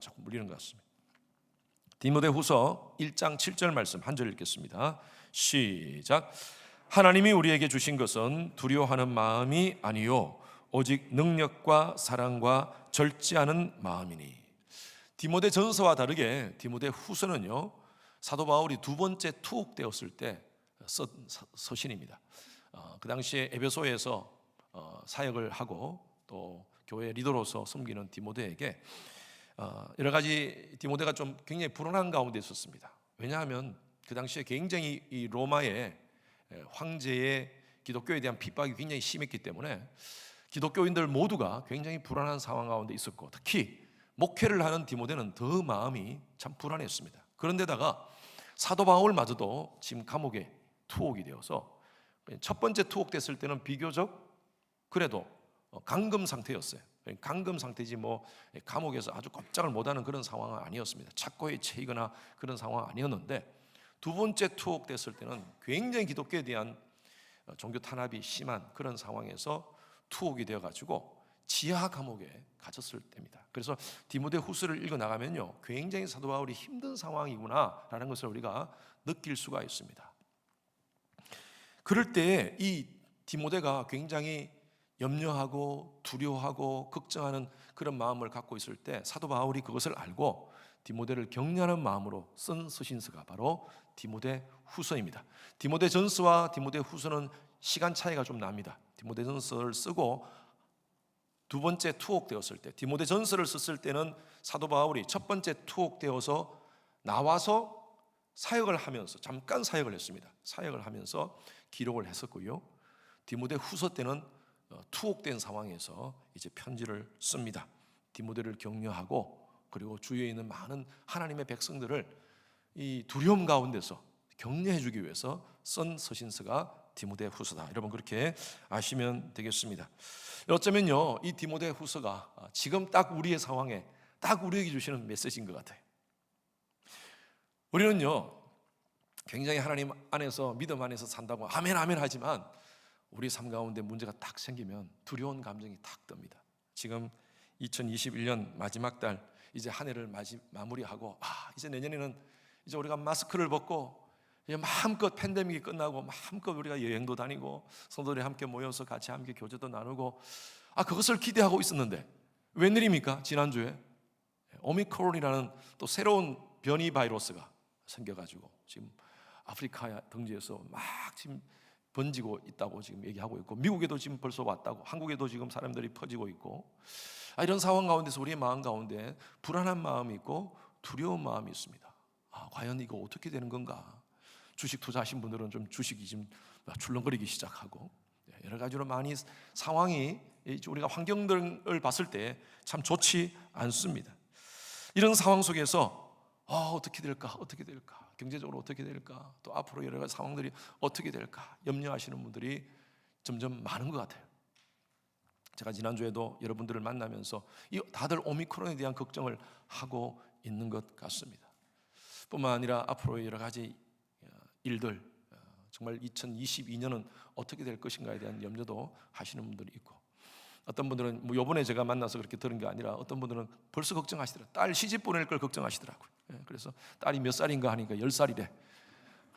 자꾸 물리는 것 같습니다. 디모데후서 1장 7절 말씀 한 절 읽겠습니다. 시작. 하나님이 우리에게 주신 것은 두려워하는 마음이 아니요 오직 능력과 사랑과 절제 않은 마음이니. 디모데전서와 다르게 디모데후서는요 사도 바울이 두 번째 투옥되었을 때 쓴 서신입니다. 그 당시에 에베소에서 사역을 하고 또 교회 리더로서 섬기는 디모데에게 여러 가지 디모데가 좀 굉장히 불안한 가운데 있었습니다. 왜냐하면 그 당시에 굉장히 이 로마의 황제의 기독교에 대한 핍박이 굉장히 심했기 때문에 기독교인들 모두가 굉장히 불안한 상황 가운데 있었고, 특히 목회를 하는 디모데는 더 마음이 참 불안했습니다. 그런데다가 사도 바울마저도 지금 감옥에 투옥이 되어서 첫 번째 투옥됐을 때는 비교적 그래도 감금 상태였어요. 감금 상태지 뭐 감옥에서 아주 꼼짝을 못하는 그런 상황은 아니었습니다. 착고에 처이거나 그런 상황은 아니었는데, 두 번째 투옥됐을 때는 굉장히 기독교에 대한 종교 탄압이 심한 그런 상황에서 투옥이 되어가지고 지하 감옥에 갇혔을 때입니다. 그래서 디모데후서를 읽어 나가면요 굉장히 사도 바울이 힘든 상황이구나라는 것을 우리가 느낄 수가 있습니다. 그럴 때 이 디모데가 굉장히 염려하고 두려워하고 걱정하는 그런 마음을 갖고 있을 때 사도 바울이 그것을 알고 디모데를 격려하는 마음으로 쓴 서신서가 바로 디모데후서입니다. 디모데전서와 디모데후서는 시간 차이가 좀 납니다. 디모데전서를 쓰고 두 번째 투옥되었을 때, 디모데전서를 썼을 때는 사도 바울이 첫 번째 투옥되어서 나와서 사역을 하면서 잠깐 사역을 했습니다. 사역을 하면서 기록을 했었고요. 디모데후서 때는 투옥된 상황에서 이제 편지를 씁니다. 디모데를 격려하고 그리고 주위에 있는 많은 하나님의 백성들을 이 두려움 가운데서 격려해 주기 위해서 쓴 서신서가 디모데후서다. 여러분 그렇게 아시면 되겠습니다. 어쩌면요 이 디모데후서가 지금 딱 우리의 상황에 딱 우리에게 주시는 메시지인 것 같아요. 우리는요 굉장히 하나님 안에서 믿음 안에서 산다고 아멘 아멘 하지만 우리 삶 가운데 문제가 딱 생기면 두려운 감정이 탁 뜹니다. 지금 2021년 마지막 달 이제 한 해를 마무리하고 이제 내년에는 이제 우리가 마스크를 벗고 이제 마음껏 팬데믹이 끝나고 마음껏 우리가 여행도 다니고 성도들이 함께 모여서 같이 함께 교제도 나누고 그것을 기대하고 있었는데 웬일입니까? 지난주에 오미크론이라는 또 새로운 변이 바이러스가 생겨가지고 지금 아프리카 등지에서 막 지금 번지고 있다고 지금 얘기하고 있고, 미국에도 지금 벌써 왔다고, 한국에도 지금 사람들이 퍼지고 있고, 이런 상황 가운데서 우리의 마음 가운데 불안한 마음이 있고 두려운 마음이 있습니다. 과연 이거 어떻게 되는 건가? 주식 투자하신 분들은 좀 주식이 지금 출렁거리기 시작하고 여러 가지로 많이 상황이 우리가 환경들을 봤을 때 참 좋지 않습니다. 이런 상황 속에서 어떻게 될까? 어떻게 될까? 경제적으로 어떻게 될까? 또 앞으로 여러 가지 상황들이 어떻게 될까? 염려하시는 분들이 점점 많은 것 같아요. 제가 지난주에도 여러분들을 만나면서 다들 오미크론에 대한 걱정을 하고 있는 것 같습니다. 뿐만 아니라 앞으로 여러 가지 일들, 정말 2022년은 어떻게 될 것인가에 대한 염려도 하시는 분들이 있고, 어떤 분들은 이번에 제가 만나서 그렇게 들은 게 아니라 어떤 분들은 벌써 걱정하시더라고요. 딸 시집 보낼 걸 걱정하시더라고요. 그래서 딸이 몇 살인가 하니까 10살이래.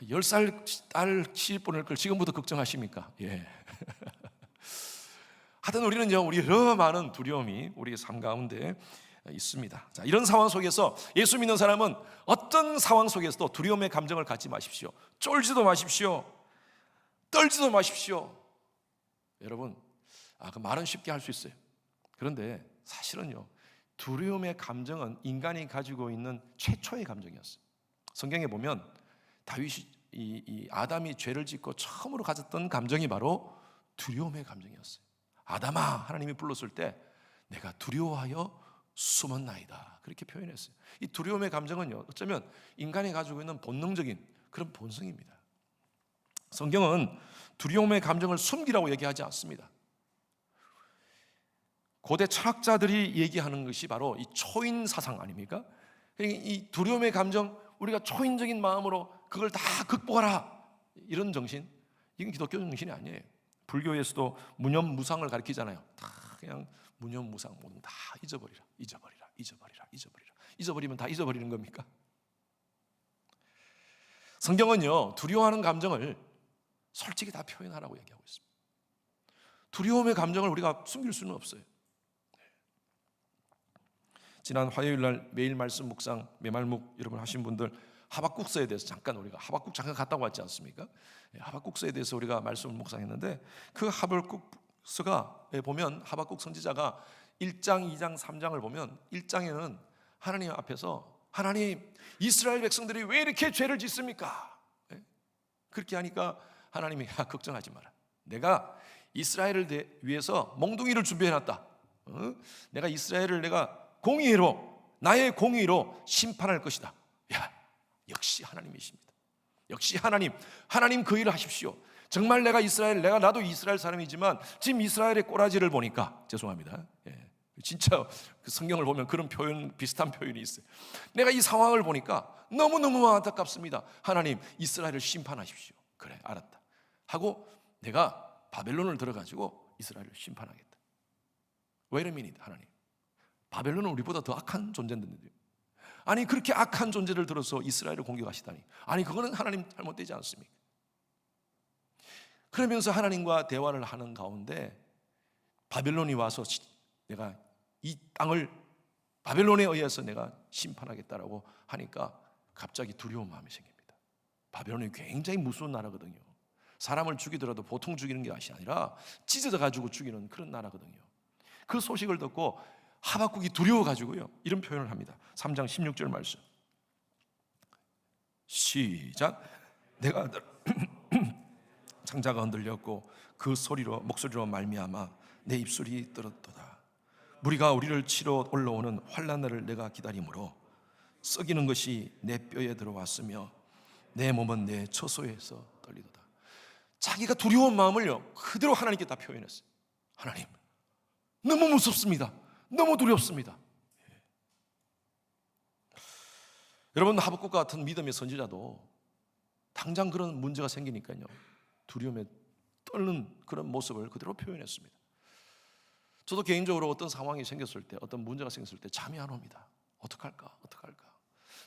10살 딸 시집 보낼 걸 지금부터 걱정하십니까? 하여튼 우리는요, 우리 여러 많은 두려움이 우리의 삶 가운데 있습니다. 자, 이런 상황 속에서 예수 믿는 사람은 어떤 상황 속에서도 두려움의 감정을 갖지 마십시오. 쫄지도 마십시오. 떨지도 마십시오. 여러분, 그 말은 쉽게 할 수 있어요. 그런데 사실은요, 두려움의 감정은 인간이 가지고 있는 최초의 감정이었어요. 성경에 보면 다윗이 이 아담이 죄를 짓고 처음으로 가졌던 감정이 바로 두려움의 감정이었어요. 아담아, 하나님이 불렀을 때 내가 두려워하여 숨었나이다, 그렇게 표현했어요. 이 두려움의 감정은요, 어쩌면 인간이 가지고 있는 본능적인 그런 본성입니다. 성경은 두려움의 감정을 숨기라고 얘기하지 않습니다. 고대 철학자들이 얘기하는 것이 바로 이 초인 사상 아닙니까? 이 두려움의 감정, 우리가 초인적인 마음으로 그걸 다 극복하라, 이런 정신, 이건 기독교 정신이 아니에요. 불교에서도 무념무상을 가르치잖아요. 다 그냥 무념무상, 모든 다 잊어버리라, 잊어버리라, 잊어버리라, 잊어버리라. 잊어버리면 다 잊어버리는 겁니까? 성경은요, 두려워하는 감정을 솔직히 다 표현하라고 얘기하고 있습니다. 두려움의 감정을 우리가 숨길 수는 없어요. 지난 화요일 날 매일 말씀 묵상 매말묵 여러분 하신 분들 하박국서에 대해서 잠깐 우리가 하박국 잠깐 갔다고 왔지 않습니까? 하박국서에 대해서 우리가 말씀을 묵상했는데 그 하박국서가 보면 하박국 선지자가 1장, 2장, 3장을 보면 1장에는 하나님 앞에서 하나님 이스라엘 백성들이 왜 이렇게 죄를 짓습니까? 그렇게 하니까 하나님이 걱정하지 마라. 내가 이스라엘을 위해서 몽둥이를 준비해놨다. 내가 이스라엘을 내가 공의로 나의 공의로 심판할 것이다. 야, 역시 하나님이십니다. 역시 하나님 그 일을 하십시오. 정말 내가 나도 이스라엘 사람이지만 지금 이스라엘의 꼬라지를 보니까 죄송합니다. 진짜 그 성경을 보면 그런 표현 비슷한 표현이 있어요. 내가 이 상황을 보니까 너무너무 안타깝습니다. 하나님 이스라엘을 심판하십시오. 그래 알았다 하고 내가 바벨론을 들어가지고 이스라엘을 심판하겠다. Wait a minute, 하나님. 바벨론은 우리보다 더 악한 존재인데 아니 그렇게 악한 존재를 들어서 이스라엘을 공격하시다니 아니 그거는 하나님 잘못되지 않습니까? 그러면서 하나님과 대화를 하는 가운데 바벨론이 와서 내가 이 땅을 바벨론에 의해서 내가 심판하겠다라고 하니까 갑자기 두려운 마음이 생깁니다. 바벨론이 굉장히 무서운 나라거든요. 사람을 죽이더라도 보통 죽이는 것이 아니라 찢어져 가지고 죽이는 그런 나라거든요. 그 소식을 듣고 하박국이 두려워가지고요 이런 표현을 합니다. 3장 16절 말씀 시작. 내가 창자가 흔들렸고 그 목소리로 말미암아 내 입술이 떨었도다. 무리가 우리를 치러 올라오는 환난을 내가 기다림으로 썩이는 것이 내 뼈에 들어왔으며 내 몸은 내 처소에서 떨리도다. 자기가 두려운 마음을요 그대로 하나님께 다 표현했어요. 하나님 너무 무섭습니다. 너무 두렵습니다. 여러분 하박국과 같은 믿음의 선지자도 당장 그런 문제가 생기니까요 두려움에 떨는 그런 모습을 그대로 표현했습니다. 저도 개인적으로 어떤 상황이 생겼을 때 어떤 문제가 생겼을 때 잠이 안 옵니다. 어떡할까?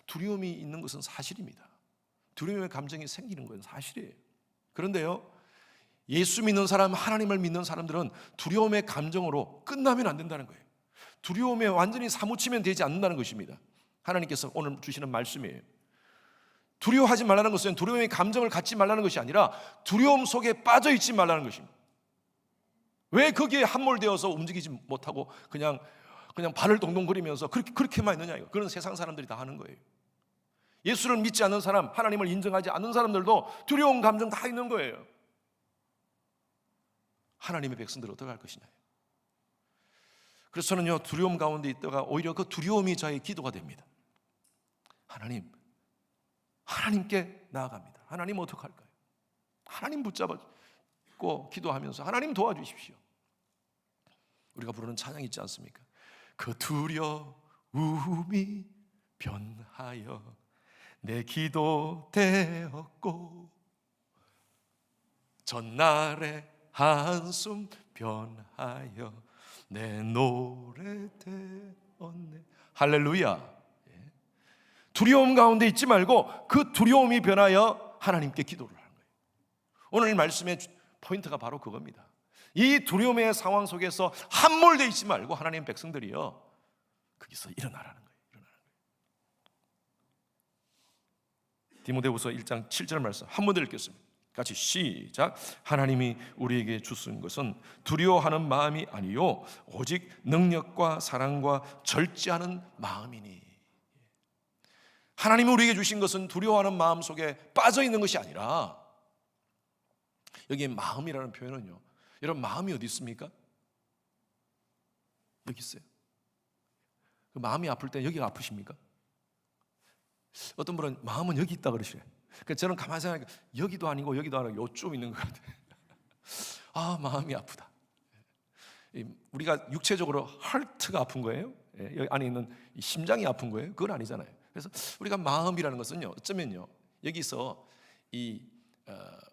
두려움이 있는 것은 사실입니다. 두려움의 감정이 생기는 건 사실이에요. 그런데요 예수 믿는 사람, 하나님을 믿는 사람들은 두려움의 감정으로 끝나면 안 된다는 거예요. 두려움에 완전히 사무치면 되지 않는다는 것입니다. 하나님께서 오늘 주시는 말씀이에요. 두려워하지 말라는 것은 두려움의 감정을 갖지 말라는 것이 아니라 두려움 속에 빠져 있지 말라는 것입니다. 왜 거기에 함몰되어서 움직이지 못하고 그냥 발을 동동거리면서 그렇게만 있느냐 이거. 그런 세상 사람들이 다 하는 거예요. 예수를 믿지 않는 사람, 하나님을 인정하지 않는 사람들도 두려운 감정 다 있는 거예요. 하나님의 백성들 어떻게 할 것이냐. 그래서 저는요 두려움 가운데 있다가 오히려 그 두려움이 저의 기도가 됩니다. 하나님께 나아갑니다. 하나님 어떡할까요? 하나님 붙잡고 기도하면서 하나님 도와주십시오. 우리가 부르는 찬양 있지 않습니까? 그 두려움이 변하여 내 기도 되었고 전날의 한숨 변하여 내 노래 되었네. 할렐루야. 두려움 가운데 있지 말고 그 두려움이 변하여 하나님께 기도를 하는 거예요. 오늘 말씀의 포인트가 바로 그겁니다. 이 두려움의 상황 속에서 함몰되어 있지 말고 하나님 백성들이요 거기서 일어나라는 거예요. 디모데후서 1장 7절 말씀 한 번 더 읽겠습니다. 같이 시작. 하나님이 우리에게 주신 것은 두려워하는 마음이 아니요 오직 능력과 사랑과 절제하는 마음이니. 하나님이 우리에게 주신 것은 두려워하는 마음 속에 빠져 있는 것이 아니라 여기에 마음이라는 표현은요 여러분 마음이 어디 있습니까? 여기 있어요. 그 마음이 아플 때 여기가 아프십니까? 어떤 분은 마음은 여기 있다 그러시래요. 그러니까 저는 가만히 생각하니까 여기도 아니고 여기도 아니고 요쯤 있는 것 같아요. 아 마음이 아프다. 우리가 육체적으로 하트가 아픈 거예요? 여기 안에 있는 심장이 아픈 거예요? 그건 아니잖아요. 그래서 우리가 마음이라는 것은요 어쩌면요 여기서 이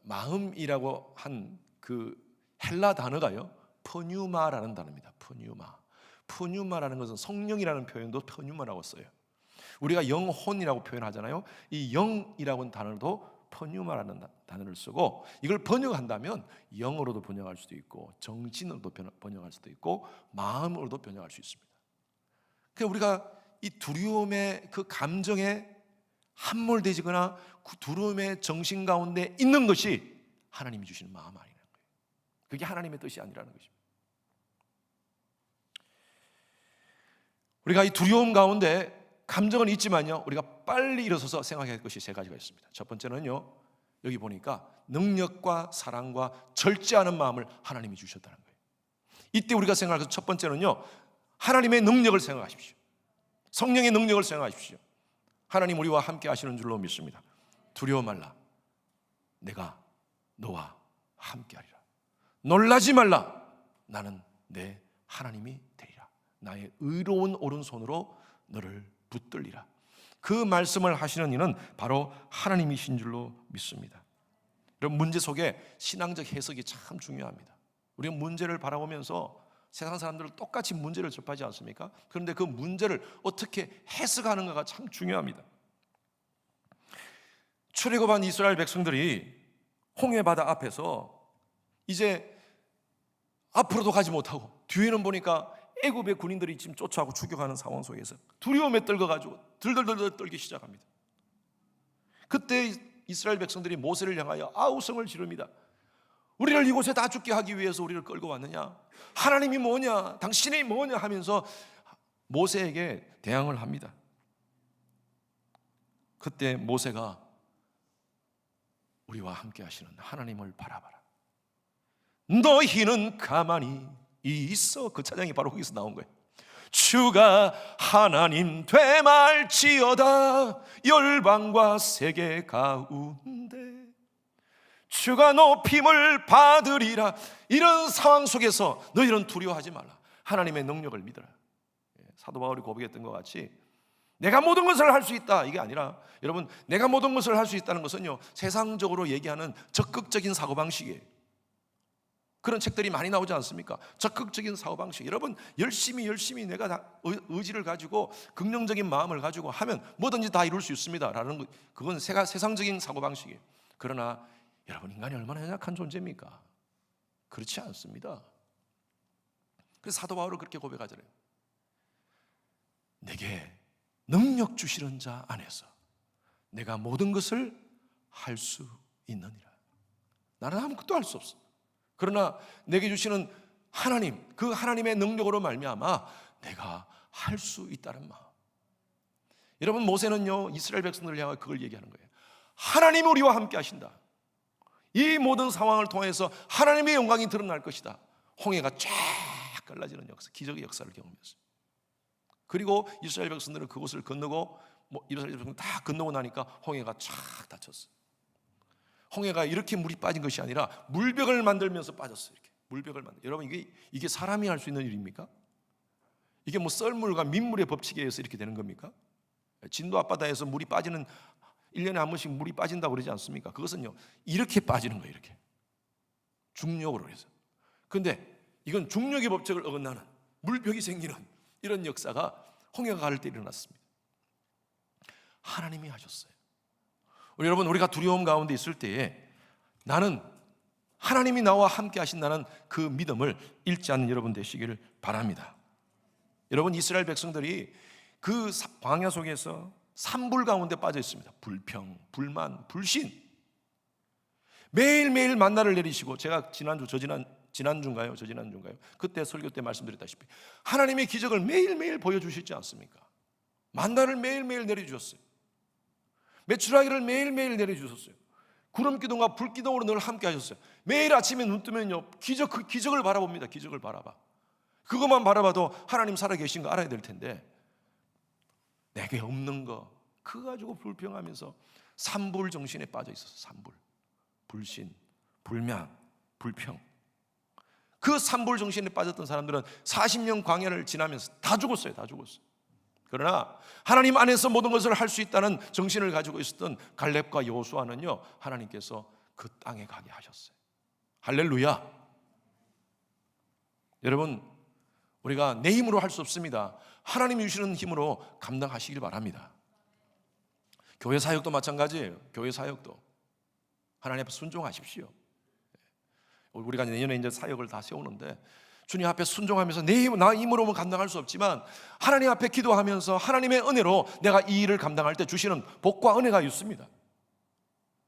마음이라고 한 그 헬라 단어가요 퍼뉴마라는 단어입니다. 퍼뉴마라는 것은 성령이라는 표현도 퍼뉴마라고 써요. 우리가 영혼이라고 표현하잖아요. 이 영이라는 단어도 퍼뉴마라는 단어를 쓰고, 이걸 번역한다면 영으로도 번역할 수도 있고, 정신으로도 번역할 수도 있고, 마음으로도 번역할 수 있습니다. 그러니까 우리가 이 두려움의 그 감정에 함몰되지거나 그 두려움의 정신 가운데 있는 것이 하나님이 주시는 마음 아니라는 거예요. 그게 하나님의 뜻이 아니라는 것입니다. 우리가 이 두려움 가운데 감정은 있지만요, 우리가 빨리 일어서서 생각해야 할 것이 세 가지가 있습니다. 첫 번째는요, 여기 보니까 능력과 사랑과 절제 않은 마음을 하나님이 주셨다는 거예요. 이때 우리가 생각할 첫 번째는요, 하나님의 능력을 생각하십시오. 성령의 능력을 생각하십시오. 하나님 우리와 함께 하시는 줄로 믿습니다. 두려워 말라, 내가 너와 함께 하리라. 놀라지 말라, 나는 내 하나님이 되리라. 나의 의로운 오른손으로 너를 붙들리라. 그 말씀을 하시는 이는 바로 하나님이신 줄로 믿습니다. 여러분, 문제 속에 신앙적 해석이 참 중요합니다. 우리가 문제를 바라보면서 세상 사람들은 똑같이 문제를 접하지 않습니까? 그런데 그 문제를 어떻게 해석하는가가 참 중요합니다. 출애굽한 이스라엘 백성들이 홍해바다 앞에서 이제 앞으로도 가지 못하고 뒤에는 보니까 애굽의 군인들이 지금 쫓아가고 추격하는 상황 속에서 두려움에 떨어가지고 들들들 떨기 시작합니다. 그때 이스라엘 백성들이 모세를 향하여 아우성을 지릅니다. 우리를 이곳에 다 죽게 하기 위해서 우리를 끌고 왔느냐? 하나님이 뭐냐? 당신이 뭐냐? 하면서 모세에게 대항을 합니다. 그때 모세가 우리와 함께 하시는 하나님을 바라봐라. 너희는 가만히 있어. 그 찬양이 바로 거기서 나온 거예요. 주가 하나님 되말지어다 열방과 세계 가운데 주가 높임을 받으리라. 이런 상황 속에서 너희는 두려워하지 말라. 하나님의 능력을 믿어라. 사도 바울이 고백했던 것 같이 내가 모든 것을 할 수 있다, 이게 아니라, 여러분, 내가 모든 것을 할 수 있다는 것은요, 세상적으로 얘기하는 적극적인 사고방식이에요. 그런 책들이 많이 나오지 않습니까? 적극적인 사고방식. 여러분, 열심히 내가 다 의지를 가지고 긍정적인 마음을 가지고 하면 뭐든지 다 이룰 수 있습니다 라는 것, 그건 세상적인 사고방식이에요. 그러나 여러분, 인간이 얼마나 연약한 존재입니까? 그렇지 않습니다. 그래서 사도 바울은 그렇게 고백하잖아요. 내게 능력 주시는 자 안에서 내가 모든 것을 할 수 있느니라. 나는 아무것도 할 수 없어. 그러나 내게 주시는 하나님, 그 하나님의 능력으로 말미암아 내가 할 수 있다는 마음. 여러분, 모세는요, 이스라엘 백성들을 향해 그걸 얘기하는 거예요. 하나님이 우리와 함께 하신다. 이 모든 상황을 통해서 하나님의 영광이 드러날 것이다. 홍해가 쫙 갈라지는 역사, 기적의 역사를 경험했어요. 그리고 이스라엘 백성들은 그곳을 건너고, 이스라엘 백성들 다 건너고 나니까 홍해가 쫙 닫혔어요. 홍해가 이렇게 물이 빠진 것이 아니라 물벽을 만들면서 빠졌어요. 이렇게 물벽을 만들. 여러분, 이게 사람이 할 수 있는 일입니까? 이게 뭐 썰물과 민물의 법칙에 의해서 이렇게 되는 겁니까? 진도 앞바다에서 물이 빠지는, 1년에 한 번씩 물이 빠진다고 그러지 않습니까? 그것은요, 이렇게 빠지는 거예요. 이렇게 중력으로 해서. 그런데 이건 중력의 법칙을 어긋나는 물벽이 생기는 이런 역사가 홍해가 가를 때 일어났습니다. 하나님이 하셨어요. 우리 여러분, 우리가 두려움 가운데 있을 때에 나는 하나님이 나와 함께 하신다는 그 믿음을 잃지 않는 여러분 되시기를 바랍니다. 여러분, 이스라엘 백성들이 그 광야 속에서 산불 가운데 빠져 있습니다. 불평, 불만, 불신. 매일매일 만나를 내리시고, 제가 지난주인가요? 그때 설교 때 말씀드렸다시피 하나님의 기적을 매일매일 보여주시지 않습니까? 만나를 매일매일 내려주셨어요. 메추라기를 매일매일 내려주셨어요. 구름 기둥과 불 기둥으로 늘 함께 하셨어요. 매일 아침에 눈 뜨면요, 그 기적을 바라봅니다. 기적을 바라봐. 그것만 바라봐도 하나님 살아계신 거 알아야 될 텐데, 내게 없는 거 그거 가지고 불평하면서 산불 정신에 빠져 있었어. 산불, 불신, 불명, 불평. 그 산불 정신에 빠졌던 사람들은 40년 광야를 지나면서 다 죽었어요. 다 죽었어요. 그러나 하나님 안에서 모든 것을 할 수 있다는 정신을 가지고 있었던 갈렙과 여호수아는요, 하나님께서 그 땅에 가게 하셨어요. 할렐루야. 여러분, 우리가 내 힘으로 할 수 없습니다. 하나님이 주시는 힘으로 감당하시길 바랍니다. 교회 사역도 마찬가지예요. 교회 사역도 하나님 앞에 순종하십시오. 우리가 내년에 이제 사역을 다 세우는데 주님 앞에 순종하면서 나 힘으로는 감당할 수 없지만 하나님 앞에 기도하면서 하나님의 은혜로 내가 이 일을 감당할 때 주시는 복과 은혜가 있습니다.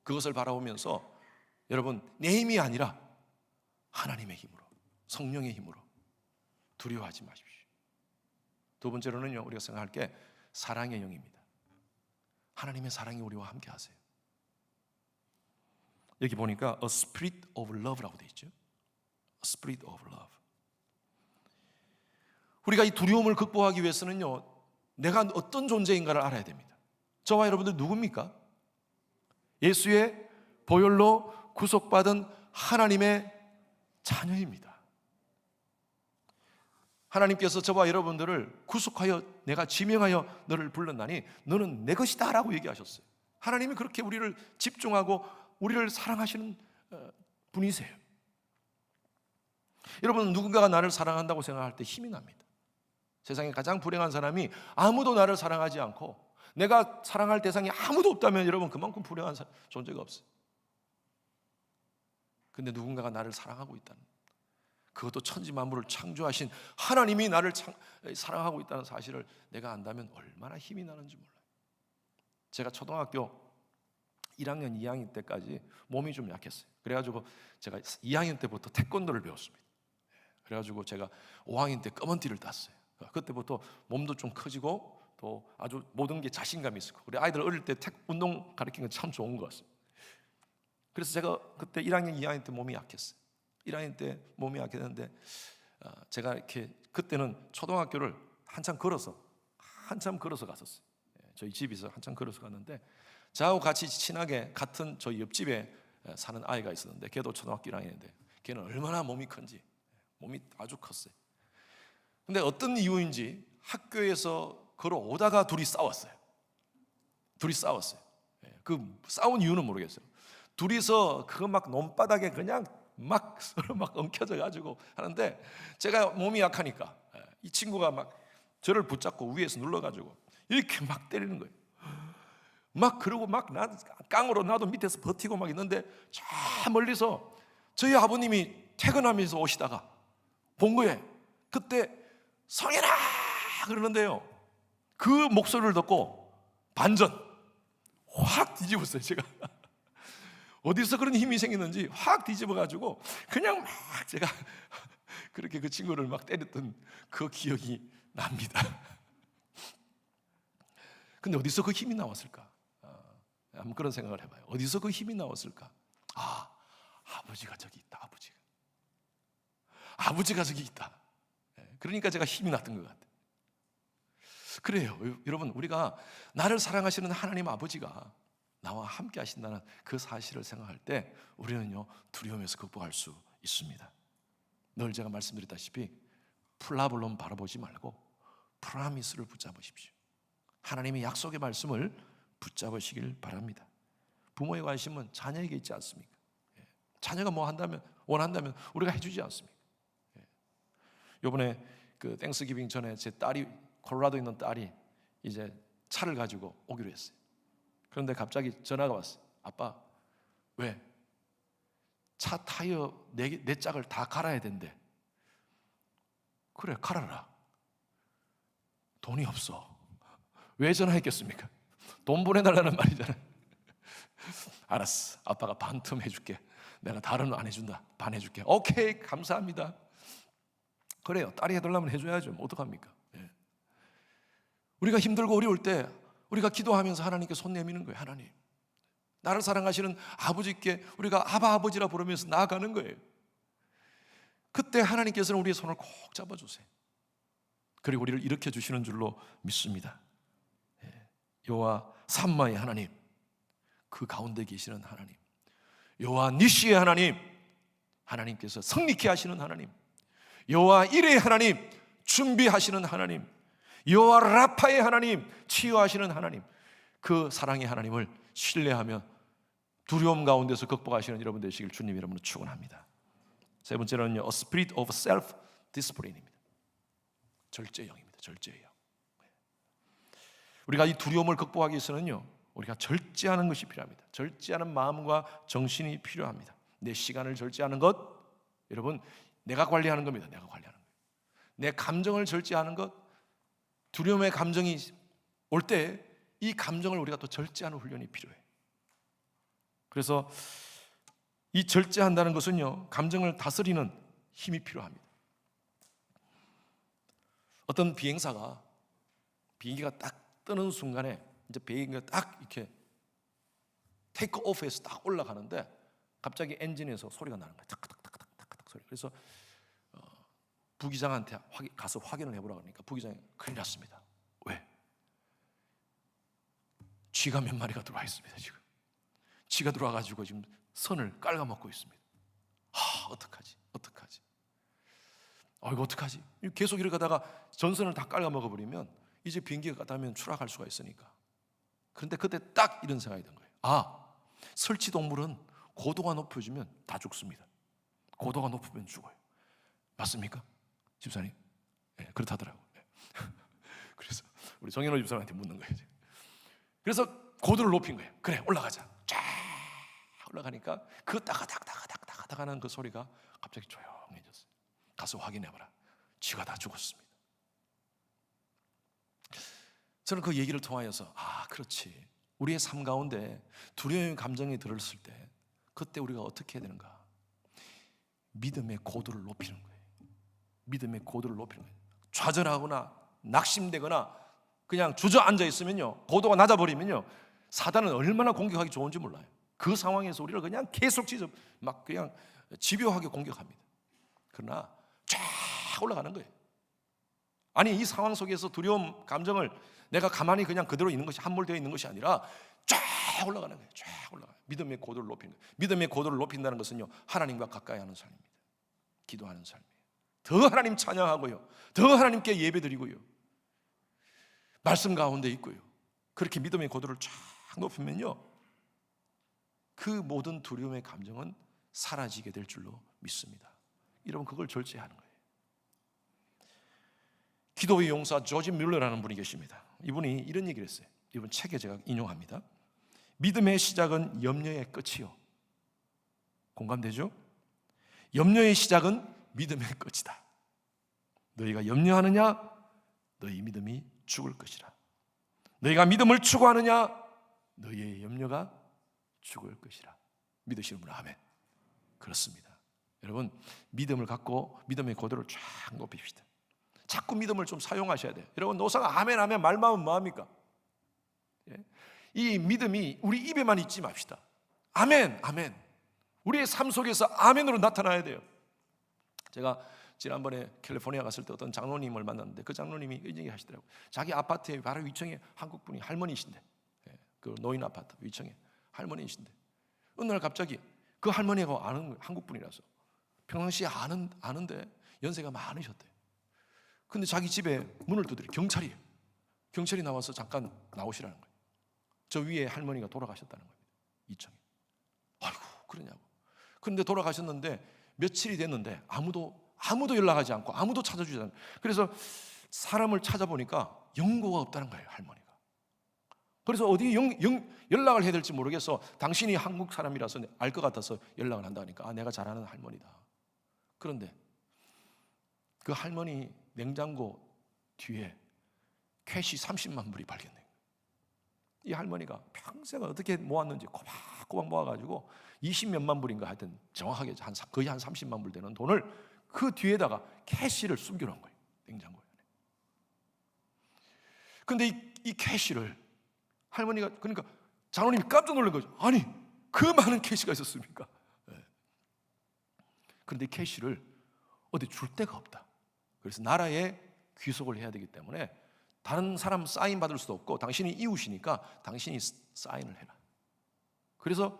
그것을 바라보면서 여러분, 내 힘이 아니라 하나님의 힘으로, 성령의 힘으로 두려워하지 마십시오. 두 번째로는요, 우리가 생각할 게 사랑의 영입니다. 하나님의 사랑이 우리와 함께 하세요. 여기 보니까 A spirit of love라고 되어 있죠. A spirit of love. 우리가 이 두려움을 극복하기 위해서는요, 내가 어떤 존재인가를 알아야 됩니다. 저와 여러분들 누굽니까? 예수의 보혈로 구속받은 하나님의 자녀입니다. 하나님께서 저와 여러분들을 구속하여 내가 지명하여 너를 불렀나니 너는 내 것이다 라고 얘기하셨어요. 하나님이 그렇게 우리를 집중하고 우리를 사랑하시는 분이세요. 여러분, 누군가가 나를 사랑한다고 생각할 때 힘이 납니다. 세상에 가장 불행한 사람이 아무도 나를 사랑하지 않고 내가 사랑할 대상이 아무도 없다면 여러분, 그만큼 불행한 존재가 없어요. 근데 누군가가 나를 사랑하고 있다는, 그것도 천지 만물을 창조하신 하나님이 나를 사랑하고 있다는 사실을 내가 안다면 얼마나 힘이 나는지 몰라요. 제가 초등학교 1학년, 2학년 때까지 몸이 좀 약했어요. 그래가지고 제가 2학년 때부터 태권도를 배웠습니다. 그래가지고 제가 5학년 때 검은 띠를 땄어요. 그때부터 몸도 좀 커지고 또 아주 모든 게 자신감이 있었고, 우리 아이들 어릴 때 운동 가르치는 건 참 좋은 것 같습니다. 그래서 제가 그때 1학년, 2학년 때 몸이 약했어요. 1학년 때 몸이 약했는데 제가 이렇게 그때는 초등학교를 한참 걸어서 갔었어요. 저희 집에서 한참 걸어서 갔는데 저하고 같이 친하게 같은 저희 옆집에 사는 아이가 있었는데 걔도 초등학교 1학년인데 걔는 얼마나 몸이 큰지, 몸이 아주 컸어요. 근데 어떤 이유인지 학교에서 걸어오다가 둘이 싸웠어요. 그 싸운 이유는 모르겠어요. 둘이서 그거 막 논바닥에 그냥 막 서로 막 엉켜져 가지고 하는데 제가 몸이 약하니까 이 친구가 막 저를 붙잡고 위에서 눌러가지고 이렇게 막 때리는 거예요. 막 그러고 막 깡으로 나도 밑에서 버티고 막 있는데 저 멀리서 저희 아버님이 퇴근하면서 오시다가 본 거예요. 그때 성현아 그러는데요, 그 목소리를 듣고 반전 확 뒤집었어요. 제가 어디서 그런 힘이 생겼는지 확 뒤집어가지고 그냥 막 제가 그렇게 그 친구를 막 때렸던 그 기억이 납니다. 근데 어디서 그 힘이 나왔을까? 한번 그런 생각을 해봐요. 어디서 그 힘이 나왔을까? 아버지가 저기 있다. 아버지가 저기 있다. 그러니까 제가 힘이 났던 것 같아요. 그래요. 여러분, 우리가 나를 사랑하시는 하나님 아버지가 나와 함께 하신다는 그 사실을 생각할 때 우리는요, 두려움에서 극복할 수 있습니다. 늘 제가 말씀드렸다시피 플라블론 바라보지 말고 프라미스를 붙잡으십시오. 하나님의 약속의 말씀을 붙잡으시길 바랍니다. 부모의 관심은 자녀에게 있지 않습니까? 자녀가 뭐 원한다면 우리가 해주지 않습니까? 요번에 그 땡스기빙 전에 제 딸이, 콜로라도에 있는 딸이 이제 차를 가지고 오기로 했어요. 그런데 갑자기 전화가 왔어요. 아빠, 왜? 차 타이어 네 짝을 다 갈아야 된대. 그래, 갈아라. 돈이 없어. 왜 전화했겠습니까? 돈 보내달라는 말이잖아요. 알았어, 아빠가 반틈 해줄게. 내가 다른 안 해준다. 반 해줄게. 오케이, 감사합니다. 그래요, 딸이 해달라면 해줘야죠. 어떡합니까? 우리가 힘들고 어려울 때 우리가 기도하면서 하나님께 손 내미는 거예요. 하나님, 나를 사랑하시는 아버지께 우리가 아바 아버지라 부르면서 나아가는 거예요. 그때 하나님께서는 우리의 손을 꼭 잡아주세요. 그리고 우리를 일으켜 주시는 줄로 믿습니다. 여호와 삼마의 하나님, 그 가운데 계시는 하나님, 여호와 니시의 하나님, 하나님께서 성리케 하시는 하나님, 여호와 이레의 하나님, 준비하시는 하나님, 여호와 라파의 하나님, 치유하시는 하나님, 그 사랑의 하나님을 신뢰하며 두려움 가운데서 극복하시는 여러분 되시길 주님 이름으로 축원합니다. 세 번째는요, A spirit of self-discipline입니다. 절제형입니다. 절제형. 우리가 이 두려움을 극복하기 위해서는요, 우리가 절제하는 것이 필요합니다. 절제하는 마음과 정신이 필요합니다. 내 시간을 절제하는 것, 여러분, 내가 관리하는 겁니다. 내가 관리하는 거예요. 내 감정을 절제하는 것, 두려움의 감정이 올 때 이 감정을 우리가 또 절제하는 훈련이 필요해요. 그래서 이 절제한다는 것은요, 감정을 다스리는 힘이 필요합니다. 어떤 비행사가 비행기가 딱 뜨는 순간에 이제 비행기가 딱 이렇게 테이크 오프해서 딱 올라가는데 갑자기 엔진에서 소리가 나는 거예요. 탁탁탁탁탁탁 소리. 그래서 부기장한테 가서 확인을 해보라 그러니까 부기장이 큰일 났습니다. 왜? 쥐가 몇 마리가 들어와 있습니다. 지금 쥐가 들어와가지고 지금 선을 깔아먹고 있습니다. 어떡하지? 이거 어떡하지? 계속 이렇게 가다가 전선을 다 깔아먹어버리면 이제 비행기가 가다면 추락할 수가 있으니까. 그런데 그때 딱 이런 생각이 든 거예요. 설치동물은 고도가 높아지면 다 죽습니다. 고도가 높으면 죽어요. 맞습니까? 집사님? 네, 그렇다더라고요. 네. 그래서 우리 정현호 집사님한테 묻는 거예요. 그래서 고도를 높인 거예요. 그래, 올라가자. 쫙 올라가니까 그 따가닥 하는 그 소리가 갑자기 조용해졌어요. 가서 확인해봐라. 쥐가 다 죽었습니다. 저는 그 얘기를 통하여서 그렇지. 우리의 삶 가운데 두려움의 감정이 들었을 때 그때 우리가 어떻게 해야 되는가? 믿음의 고도를 높이는 거예요. 믿음의 고도를 높이는 거예요. 좌절하거나 낙심되거나 그냥 주저앉아 있으면요, 고도가 낮아버리면요, 사단은 얼마나 공격하기 좋은지 몰라요. 그 상황에서 우리를 그냥 계속 그냥 집요하게 공격합니다. 그러나 쫙 올라가는 거예요. 아니, 이 상황 속에서 두려움 감정을 내가 가만히 그냥 그대로 있는 것이 함몰되어 있는 것이 아니라 쫙 올라가는 거예요. 쫙 올라가요. 믿음의 고도를 높이는 거예요. 믿음의 고도를 높인다는 것은요, 하나님과 가까이 하는 삶입니다. 기도하는 삶이에요. 더 하나님 찬양하고요, 더 하나님께 예배드리고요, 말씀 가운데 있고요. 그렇게 믿음의 고도를 쫙 높이면요, 그 모든 두려움의 감정은 사라지게 될 줄로 믿습니다. 여러분, 그걸 절제하는 거예요. 기도의 용사 조지 뮬러라는 분이 계십니다. 이분이 이런 얘기를 했어요. 이분 책에 제가 인용합니다. 믿음의 시작은 염려의 끝이요. 공감되죠? 염려의 시작은 믿음의 끝이다. 너희가 염려하느냐? 너희 믿음이 죽을 것이라. 너희가 믿음을 추구하느냐? 너희의 염려가 죽을 것이라. 믿으시는 분 아멘. 그렇습니다. 여러분, 믿음을 갖고 믿음의 고도를 쫙 높입시다. 자꾸 믿음을 좀 사용하셔야 돼요. 여러분, 노사가 아멘 하면 말만 하면 뭐합니까? 이 믿음이 우리 입에만 있지 맙시다. 아멘, 아멘. 우리의 삶 속에서 아멘으로 나타나야 돼요. 제가 지난번에 캘리포니아 갔을 때 어떤 장로님을 만났는데 그 장로님이 이런 얘기 하시더라고요. 자기 아파트에 바로 위층에 한국분이 할머니이신데, 그 노인 아파트 위층에 할머니이신데, 어느 날 갑자기 그 할머니가 아는 한국분이라서 평상시에 아는데 연세가 많으셨대요. 근데 자기 집에 문을 두드려. 경찰이에요. 경찰이 나와서 잠깐 나오시라는 거예요. 저 위에 할머니가 돌아가셨다는 겁니다. 2층에. 아이고, 그러냐고. 그런데 돌아가셨는데 며칠이 됐는데 아무도 연락하지 않고 아무도 찾아주지 않고, 그래서 사람을 찾아보니까 연고가 없다는 거예요, 할머니가. 그래서 어디 연락을 해야 될지 모르겠어. 당신이 한국 사람이라서 알 것 같아서 연락을 한다니까. 내가 잘 아는 할머니다. 그런데 그 할머니 냉장고 뒤에 캐시 30만 불이 발견된 거예요. 이 할머니가 평생 어떻게 모았는지 꼬박꼬박 모아가지고 20몇만 불인가 하여튼 정확하게 거의 한 30만 불 되는 돈을 그 뒤에다가 캐시를 숨겨놓은 거예요, 냉장고에. 근데 이 캐시를 할머니가, 그러니까 장로님이 깜짝 놀란 거죠. 아니, 그 많은 캐시가 있었습니까? 그런데 이 캐시를 어디 줄 데가 없다. 그래서 나라에 귀속을 해야 되기 때문에 다른 사람 사인 받을 수도 없고, 당신이 이웃이니까 당신이 사인을 해라. 그래서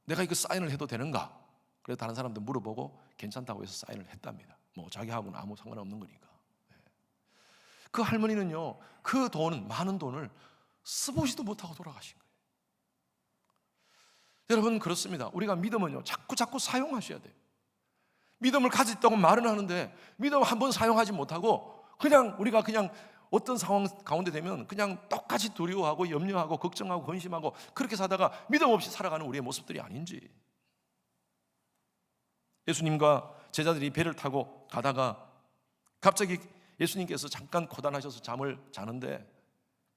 내가 이거 사인을 해도 되는가? 그래서 다른 사람들 물어보고 괜찮다고 해서 사인을 했답니다. 뭐 자기하고는 아무 상관없는 거니까. 그 할머니는요, 그 돈은, 많은 돈을 써보지도 못하고 돌아가신 거예요. 여러분, 그렇습니다. 우리가 믿음은요, 자꾸 사용하셔야 돼요. 믿음을 가졌다고 말은 하는데 믿음을 한번 사용하지 못하고 그냥 우리가 그냥 어떤 상황 가운데 되면 그냥 똑같이 두려워하고 염려하고 걱정하고 근심하고 그렇게 사다가 믿음 없이 살아가는 우리의 모습들이 아닌지. 예수님과 제자들이 배를 타고 가다가 갑자기 예수님께서 잠깐 고단하셔서 잠을 자는데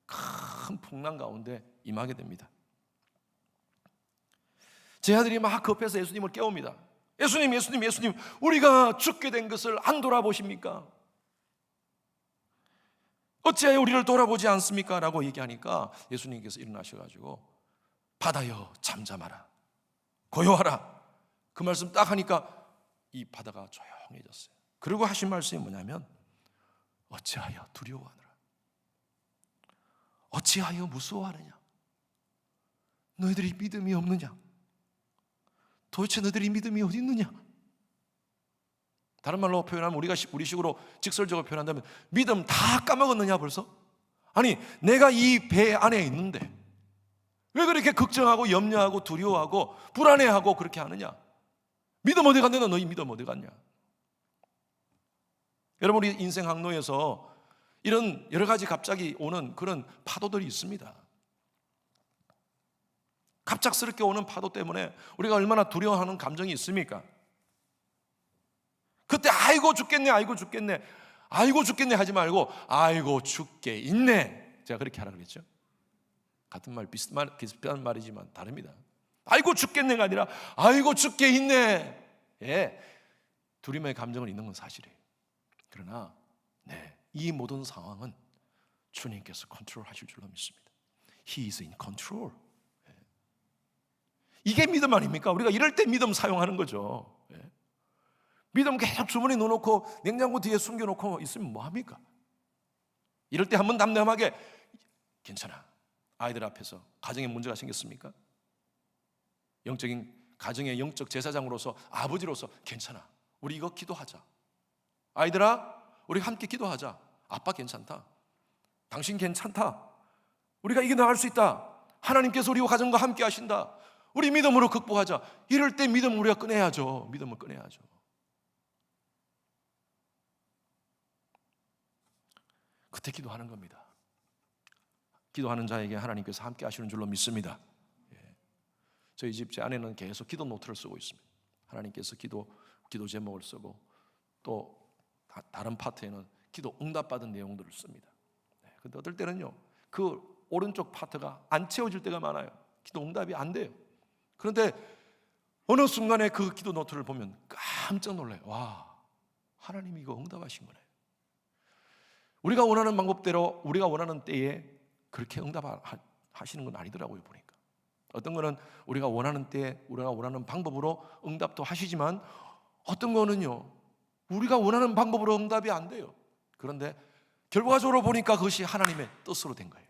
큰 풍랑 가운데 임하게 됩니다. 제자들이 막 급해서 예수님을 깨웁니다. 예수님, 예수님, 예수님, 우리가 죽게 된 것을 안 돌아보십니까? 어찌하여 우리를 돌아보지 않습니까? 라고 얘기하니까 예수님께서 일어나셔가지고 바다여 잠잠하라, 고요하라, 그 말씀 딱 하니까 이 바다가 조용해졌어요. 그리고 하신 말씀이 뭐냐면 어찌하여 두려워하느라, 어찌하여 무서워하느냐, 너희들이 믿음이 없느냐, 도대체 너희들이 믿음이 어디 있느냐. 다른 말로 표현하면 우리식으로 직설적으로 표현한다면 믿음 다 까먹었느냐 벌써? 아니 내가 이 배 안에 있는데 왜 그렇게 걱정하고 염려하고 두려워하고 불안해하고 그렇게 하느냐? 믿음 어디 갔느냐? 너희 믿음 어디 갔냐? 여러분, 우리 인생 항로에서 이런 여러 가지 갑자기 오는 그런 파도들이 있습니다. 갑작스럽게 오는 파도 때문에 우리가 얼마나 두려워하는 감정이 있습니까? 그때 아이고 죽겠네, 아이고 죽겠네, 아이고 죽겠네 하지 말고 아이고 죽게 있네. 제가 그렇게 하라 그랬죠. 같은 말, 비슷한 말이지만 다릅니다. 아이고 죽겠네가 아니라 아이고 죽게 있네. 예, 두려움의 감정은 있는 건 사실이에요. 그러나 이 모든 상황은 주님께서 컨트롤하실 줄로 믿습니다. He is in control. 이게 믿음 아닙니까? 우리가 이럴 때 믿음 사용하는 거죠. 믿음 계속 주머니 넣어놓고 냉장고 뒤에 숨겨놓고 있으면 뭐합니까? 이럴 때 한번 담담하게 괜찮아, 아이들 앞에서 가정에 문제가 생겼습니까? 가정의 영적 제사장으로서, 아버지로서 괜찮아, 우리 이거 기도하자. 아이들아, 우리 함께 기도하자. 아빠 괜찮다, 당신 괜찮다, 우리가 이겨나갈 수 있다, 하나님께서 우리와 가정과 함께 하신다, 우리 믿음으로 극복하자. 이럴 때 믿음을 우리가 꺼내야죠. 믿음을 꺼내야죠. 그때 기도하는 겁니다. 기도하는 자에게 하나님께서 함께 하시는 줄로 믿습니다. 저희 집 제 아내는 계속 기도 노트를 쓰고 있습니다. 하나님께서 기도 제목을 쓰고 또 다른 파트에는 기도 응답받은 내용들을 씁니다. 근데 어떨 때는요, 그 오른쪽 파트가 안 채워질 때가 많아요. 기도 응답이 안 돼요. 그런데 어느 순간에 그 기도 노트를 보면 깜짝 놀라요. 와, 하나님이 이거 응답하신 거네. 우리가 원하는 방법대로 우리가 원하는 때에 그렇게 응답하시는 건 아니더라고요, 보니까. 어떤 거는 우리가 원하는 때에 우리가 원하는 방법으로 응답도 하시지만 어떤 거는요, 우리가 원하는 방법으로 응답이 안 돼요. 그런데 결과적으로 보니까 그것이 하나님의 뜻으로 된 거예요.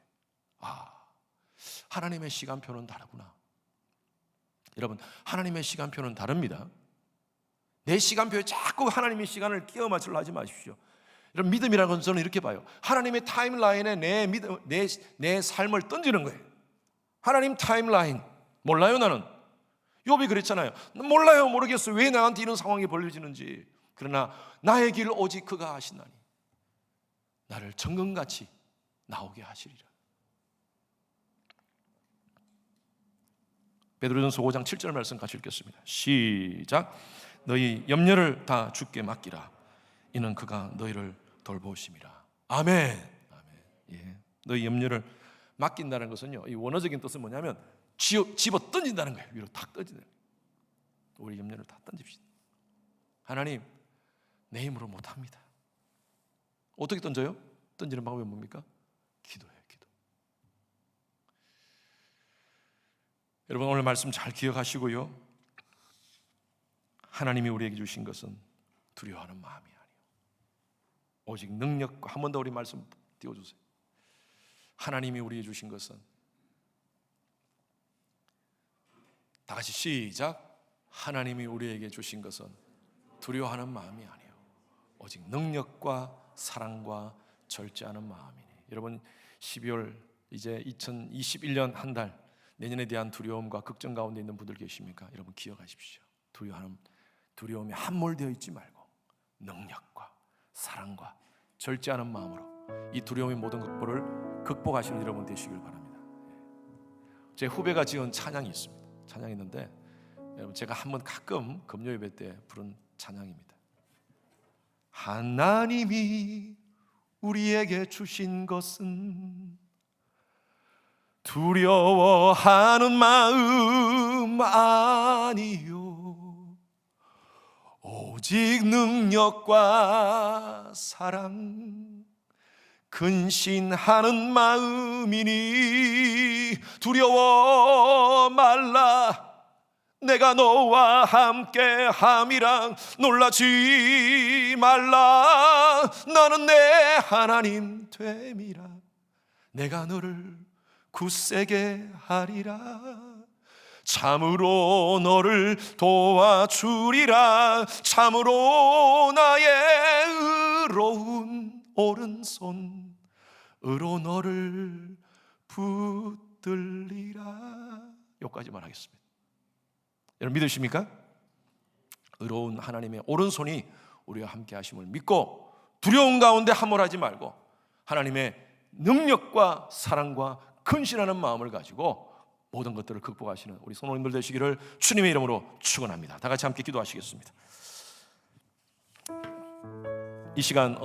아, 하나님의 시간표는 다르구나. 여러분, 하나님의 시간표는 다릅니다. 내 시간표에 자꾸 하나님의 시간을 끼워 맞추려 하지 마십시오. 여러분, 믿음이라는 건 저는 이렇게 봐요. 하나님의 타임라인에 내 삶을 던지는 거예요. 하나님 타임라인 몰라요. 나는 욥이 그랬잖아요. 몰라요, 모르겠어요, 왜 나한테 이런 상황이 벌어지는지. 그러나 나의 길 오직 그가 하시나니 나를 정금같이 나오게 하시리라. 베드로전서 5장 7절 말씀 같이 읽겠습니다. 시작. 너희 염려를 다 주께 맡기라. 이는 그가 너희를 돌보심이라. 아멘. 아멘. 예. 너희 염려를 맡긴다는 것은요, 이 원어적인 뜻은 뭐냐면 집어 던진다는 거예요. 위로 탁 던지는 거예요. 우리 염려를 다 던집시다. 하나님, 내 힘으로 못합니다. 어떻게 던져요? 던지는 방법이 뭡니까? 기도예요, 기도. 여러분, 오늘 말씀 잘 기억하시고요. 하나님이 우리에게 주신 것은 두려워하는 마음이 아니에요. 오직 능력과, 한 번 더 우리 말씀 띄워주세요. 하나님이 우리에게 주신 것은, 다 같이 시작. 하나님이 우리에게 주신 것은 두려워하는 마음이 아니에요. 오직 능력과 사랑과 절제하는 마음이니. 여러분, 12월 이제 2021년 한 달, 내년에 대한 두려움과 걱정 가운데 있는 분들 계십니까? 여러분, 기억하십시오. 두려움에 함몰되어 있지 말고 능력과 사랑과 절제하는 마음으로 이 두려움의 모든 극보를 극복하시는 여러분 되시길 바랍니다. 제 후배가 지은 찬양이 있습니다. 찬양이 있는데 여러분 제가 한번 가끔 금요 예배 때 부른 찬양입니다. 하나님이 우리에게 주신 것은 두려워하는 마음 아니요 오직 능력과 사랑 근신하는 마음이니 두려워 말라 내가 너와 함께 함이라 놀라지 말라 나는 내 하나님 됨이라 내가 너를 굳세게 하리라 참으로 너를 도와주리라 참으로 나의 의로운 오른손으로 너를 붙들리라. 여기까지만 하겠습니다. 여러분 믿으십니까? 의로운 하나님의 오른손이 우리와 함께 하심을 믿고 두려운 가운데 함몰하지 말고 하나님의 능력과 사랑과 근신하는 마음을 가지고 모든 것들을 극복하시는 우리 성도님들 되시기를 주님의 이름으로 축원합니다. 다 같이 함께 기도하시겠습니다. 이 시간